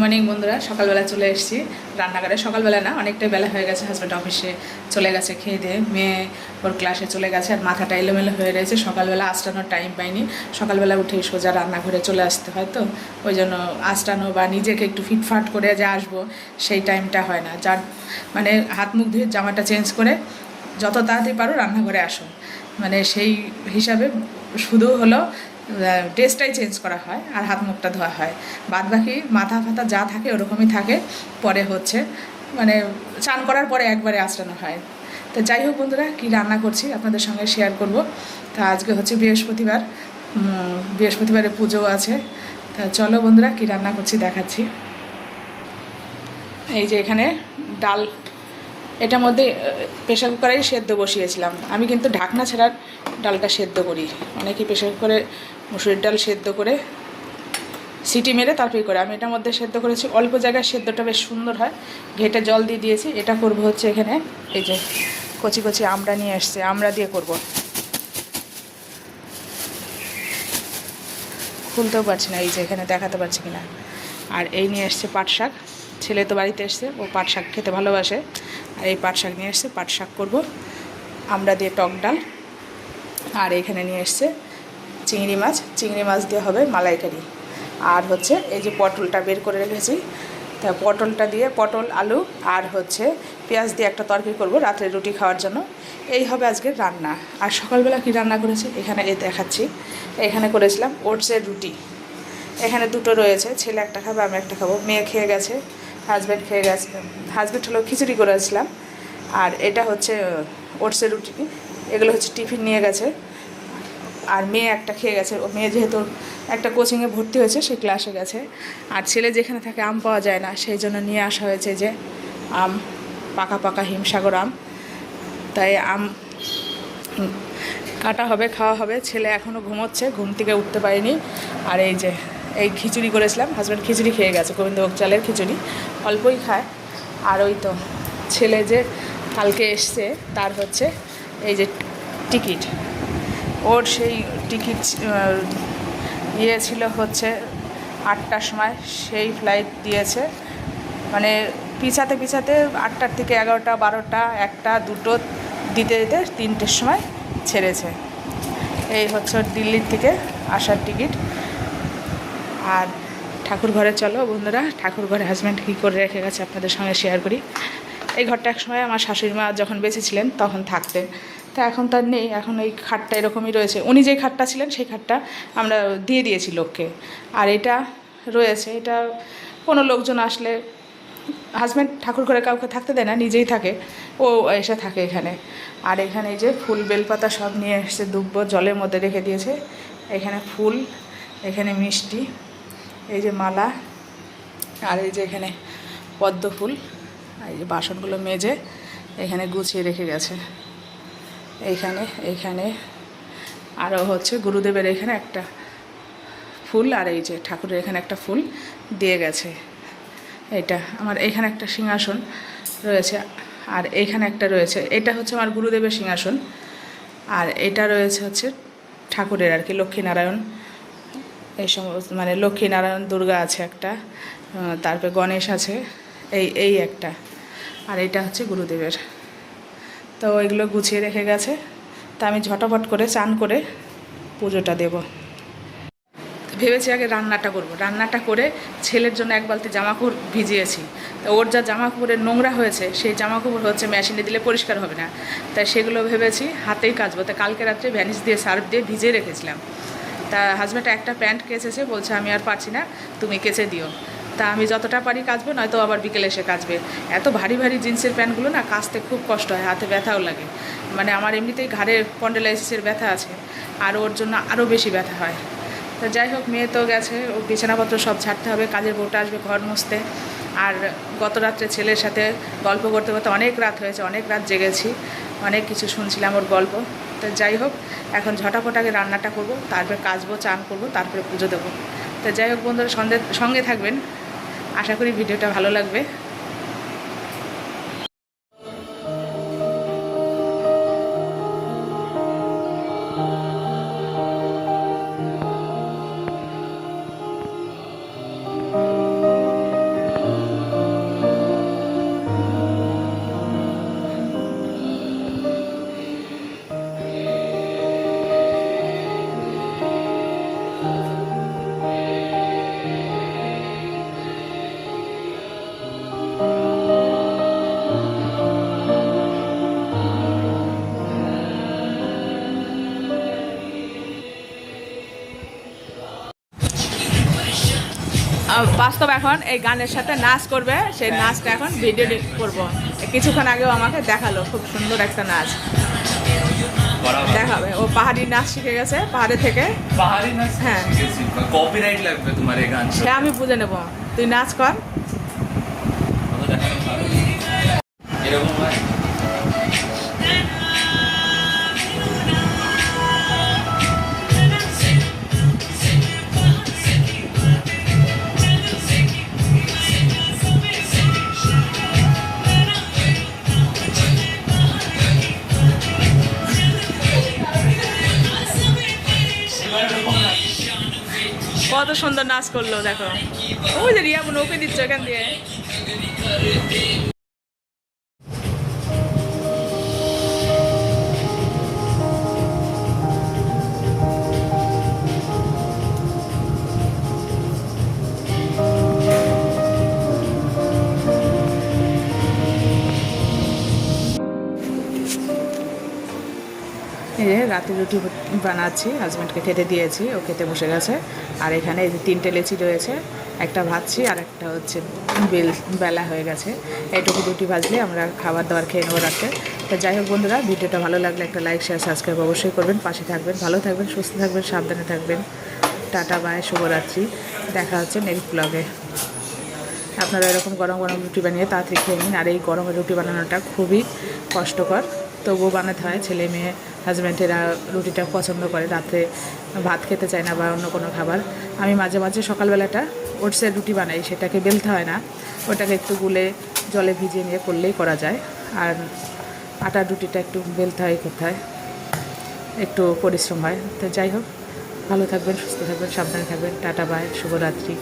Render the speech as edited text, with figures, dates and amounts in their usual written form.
Morning বন্ধুরা, সকালবেলা চলে এসেছি রান্নাঘরে। সকালবেলা না, অনেকটাই বেলা হয়ে গেছে। হাজব্যান্ড অফিসে চলে গেছে, খেয়ে দিয়ে মেয়ে ওর ক্লাসে চলে গেছে, আর মাথাটা এলোমেলো হয়ে রয়েছে। সকালবেলা আঁচড়ানোর টাইম পাইনি। সকালবেলা উঠে সোজা রান্নাঘরে চলে আসতে হয়, তো ওই জন্য আঁচড়ানো বা নিজেকে একটু ফিটফাট করে যে আসবো সেই টাইমটা হয় না। যার মানে হাত মুখ ধুয়ে জামাটা চেঞ্জ করে যত তাড়াতাড়ি পারো রান্নাঘরে আসো, মানে সেই হিসাবে শুধু হলো ড্রেসটাই চেঞ্জ করা হয় আর হাত মুখটা ধোয়া হয়। বাদ বাকি মাথা ফাতা যা থাকে ওরকমই থাকে। পরে হচ্ছে মানে চান করার পরে একবারে আঁচড়ানো হয়। তো যাই হোক বন্ধুরা, কী রান্না করছি আপনাদের সঙ্গে শেয়ার করব। তা আজকে হচ্ছে বৃহস্পতিবার, বৃহস্পতিবারে পুজো আছে। তা চলো বন্ধুরা, কী রান্না করছি দেখাচ্ছি। এই যে এখানে ডাল, এটার মধ্যে প্রেশার কুকারেই সেদ্ধ বসিয়েছিলাম। আমি কিন্তু ঢাকনা ছাড়া ডালটা সেদ্ধ করি। অনেকে প্রেশার কুকারে মুসুরির ডাল সেদ্ধ করে সিটি মেরে তারপরে করে, আমি এটার মধ্যে সেদ্ধ করেছি। অল্প জায়গায় সেদ্ধটা বেশ সুন্দর হয়। ঘেটে জল দিয়ে দিয়েছি। এটা করব হচ্ছে এখানে এই যে কচি কচি আমড়া নিয়ে এসছে, আমড়া দিয়ে করব। খুলতেও পারছি না, এই যে এখানে দেখাতে পারছি কিনা। আর এই নিয়ে এসছে পাট শাক। ছেলে তো বাড়িতে এসছে, ও পাট শাক খেতে ভালোবাসে। আর এই পাট শাক নিয়ে এসছে, পাট শাক করবো আমড়া দিয়ে টক ডাল। আর এখানে নিয়ে এসছে চিংড়ি মাছ, চিংড়ি মাছ দিয়ে হবে মালাইকারি। আর হচ্ছে এই যে পটলটা বের করে রেখেছি, তা পটলটা দিয়ে পটল আলু আর হচ্ছে পেঁয়াজ দিয়ে একটা তরকারি করব রাত্রে রুটি খাওয়ার জন্য। এই হবে আজকের রান্না। আর সকালবেলা কি রান্না করেছি এখানে দেখাচ্ছি। এখানে করেছিলাম ওটসের রুটি। এখানে দুটো রয়েছে, ছেলে একটা খাবে, আমি একটা খাবো। মেয়ে খেয়ে গেছে, হাজব্যান্ড খেয়ে গেছে। হাজব্যান্ড হলো খিচুড়ি করেছিলাম। আর এটা হচ্ছে ওটসের রুটি, এগুলো হচ্ছে টিফিন নিয়ে গেছে। আর মেয়ে একটা খেয়ে গেছে। ও মেয়ে যেহেতু একটা কোচিংয়ে ভর্তি হয়েছে, সে ক্লাসে গেছে। আর ছেলে যেখানে থাকে আম পাওয়া যায় না, সেই জন্য নিয়ে আসা হয়েছে যে আম, পাকা পাকা হিমসাগর আম। তাই আম কাটা হবে, খাওয়া হবে। ছেলে এখনও ঘুমোচ্ছে, ঘুম থেকে উঠতে পারেনি। আর এই যে এই খিচুড়ি করেছিলাম, হাজব্যান্ড খিচুড়ি খেয়ে গেছে, গোবিন্দভোগ চালের খিচুড়ি, অল্পই খায়। আর ওই তো ছেলে যে কালকে এসছে, তার হচ্ছে এই যে টিকিট, ওর সেই টিকিট ছিল হচ্ছে 8টার সময়, সেই ফ্লাইট দিয়েছে। মানে পিছাতে পিছাতে 8টার থেকে 11টা 12টা 1টা 2টো দিতে দিতে 3টের সময় ছেড়েছে। এই হচ্ছে দিল্লির থেকে আসার টিকিট। আর ঠাকুর ঘরে চলো বন্ধুরা, ঠাকুর ঘরে হাজব্যান্ড কী করে রেখে গেছে আপনাদের সঙ্গে শেয়ার করি। এই ঘরটা একসময় আমার শাশুড়ি মা যখন বেঁচে ছিলেন তখন থাকতেন, তা এখন তার নেই। এখন এই খাটটা এরকমই রয়েছে। উনি যেই খাটটা ছিলেন সেই খাটটা আমরা দিয়ে দিয়েছি লোককে। আর এটা রয়েছে, এটা কোনো লোকজন আসলে হাজব্যান্ড ঠাকুর ঘরে কাউকে থাকতে দেয় না, নিজেই থাকে, ও এসে থাকে এখানে। আর এখানে এই যে ফুল বেলপাতা সব নিয়ে এসে দুব্বো জলের মধ্যে রেখে দিয়েছে। এখানে ফুল, এখানে মিষ্টি, এই যে মালা, আর এই যে এখানে পদ্ম ফুল। এই যে বাসনগুলো মেজে এখানে গুছিয়ে রেখে গেছে। এইখানে আরও হচ্ছে গুরুদেবের এখানে একটা ফুল, আর এই যে ঠাকুরের এখানে একটা ফুল দিয়ে গেছে। এটা আমার এখানে একটা সিংহাসন রয়েছে, আর এইখানে একটা রয়েছে, এটা হচ্ছে আমার গুরুদেবের সিংহাসন। আর এটা রয়েছে হচ্ছে ঠাকুরের আর কি, লক্ষ্মীনারায়ণ। এই সমস্ত মানে লক্ষ্মীনারায়ণ, দুর্গা আছে একটা, তারপরে গণেশ আছে, এই একটা। আর এইটা হচ্ছে গুরুদেবের। তো ওইগুলো গুছিয়ে রেখে গেছে। তা আমি ঝটাপট করে চান করে পুজোটা দেব। ভেবেছি আগে রান্নাটা করব, রান্নাটা করে ছেলের জন্য এক বালতি জামাকাপড় ভিজিয়েছি। তো ওর যা জামাকাপড়ের নোংরা হয়েছে, সেই জামাকাপড় হচ্ছে মেশিনে দিলে পরিষ্কার হবে না, তাই সেগুলো ভেবেছি হাতেই কাচবো। তা কালকে রাত্রে ভ্যানিশ দিয়ে সার্ফ দিয়ে ভিজিয়ে রেখেছিলাম। তা হাজব্যান্ড একটা প্যান্ট কেচেছে, বলছে আমি আর পারছি না, তুমি কেচে দিও। তা আমি যতটা পারি কাচবো, নয়তো আবার বিকেলে এসে কাচবে। এত ভারী ভারী জিন্সের প্যান্টগুলো না কাচতে খুব কষ্ট হয়, হাতে ব্যথাও লাগে। মানে আমার এমনিতেই ঘাড়ে স্পন্ডেলাইসিসের ব্যথা আছে, আর ওর জন্য আরও বেশি ব্যথা হয়। তো যাই হোক, মেয়ে তো গেছে, ও বিছানাপত্র সব ছাড়তে হবে, কাজের বউটা আসবে ঘর মুছতে। আর গত রাত্রে ছেলের সাথে গল্প করতে করতে অনেক রাত হয়েছে, অনেক রাত জেগেছি, অনেক কিছু শুনছিলাম ওর গল্প। তো যাই হোক, এখন ঝটাপট আগে রান্নাটা করব, তারপরে কাচবো, চান করব, তারপরে পুজো দেবো। তো যাই হোক বন্ধুরা, সঙ্গে থাকবেন, আশা করি ভিডিওটা ভালো লাগবে। বাস্তব এখন এই গানের সাথে নাচ করবে, সেই নাচটা এখন ভিডিও করব। কিছুক্ষণ আগেও আমাকে দেখালো খুব সুন্দর একটা নাচ দেখাবে। ও পাহাড়ি নাচ শিখে গেছে, পাহাড়ে থেকে। পাহাড়ি নাচ? হ্যাঁ। কপিরাইট লাগবে তোমার এই গান। সে আমি বুঝে নেব, তুই নাচ কর। এরকম হয়? কত সুন্দর নাচ করলো দেখো। ওই যে রিয়া বোন ওকে দিচ্ছ এখান দিয়ে। এই যে রাতে রুটি বানাচ্ছি, হাজব্যান্ডকে খেতে দিয়েছি, ও খেতে বসে গেছে। আর এখানে এই যে 3টে লেচি রয়েছে, একটা ভাজছি আর একটা হচ্ছে বেলা হয়ে গেছে। এইটুকু রুটি ভাজলে আমরা খাবার দাবার খেয়ে নেবো রাতে। তো যাই হোক বন্ধুরা, ভিডিওটা ভালো লাগলে একটা লাইক শেয়ার সাবস্ক্রাইব অবশ্যই করবেন, পাশে থাকবেন, ভালো থাকবেন, সুস্থ থাকবেন, সাবধানে থাকবেন। টাটা বাই, শুভরাত্রি। দেখা হচ্ছে নেক্সট ব্লগে। আপনারা এরকম গরম গরম রুটি বানিয়ে তাড়াতাড়ি খেয়ে নিন। আর এই গরমের রুটি বানানোটা খুবই কষ্টকর, তবুও বানাতে হয়। ছেলে মেয়ে হাজব্যান্ডেরা রুটিটা পছন্দ করে, রাত্রে ভাত খেতে চায় না বা অন্য কোনো খাবার। আমি মাঝে মাঝে সকালবেলাটা ওটসের রুটি বানাই, সেটাকে বেলতে হয় না, ওটাকে একটু গুলে জলে ভিজিয়ে নিয়ে করলেই করা যায়। আর আটার রুটিটা একটু বেলতে হয়, করতে হয়, একটু পরিশ্রম হয়। তো যাই হোক, ভালো থাকবেন, সুস্থ থাকবেন, সাবধানে থাকবেন। টাটা বাই, শুভরাত্রি।